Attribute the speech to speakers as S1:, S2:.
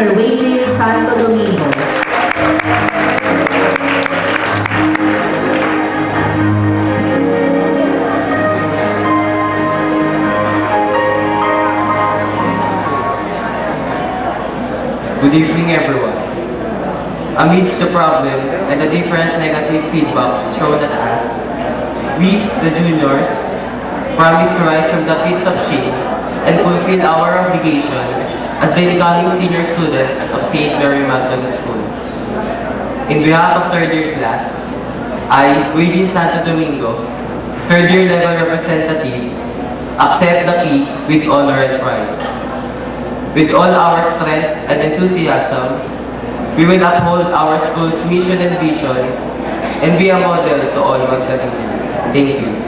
S1: Regine Santo Domingo.
S2: Good evening, everyone. Amidst the problems and the different negative feedbacks thrown at us, we, the juniors, promise to rise from the pits of shame and fulfill our obligation as the incoming senior students of St. Mary Magdalene School. In behalf of third year class, I, Regine Santo Domingo, third year level representative, accept the key with honor and pride. With all our strength and enthusiasm, we will uphold our school's mission and vision and be a model to all Magdalenians. Thank you.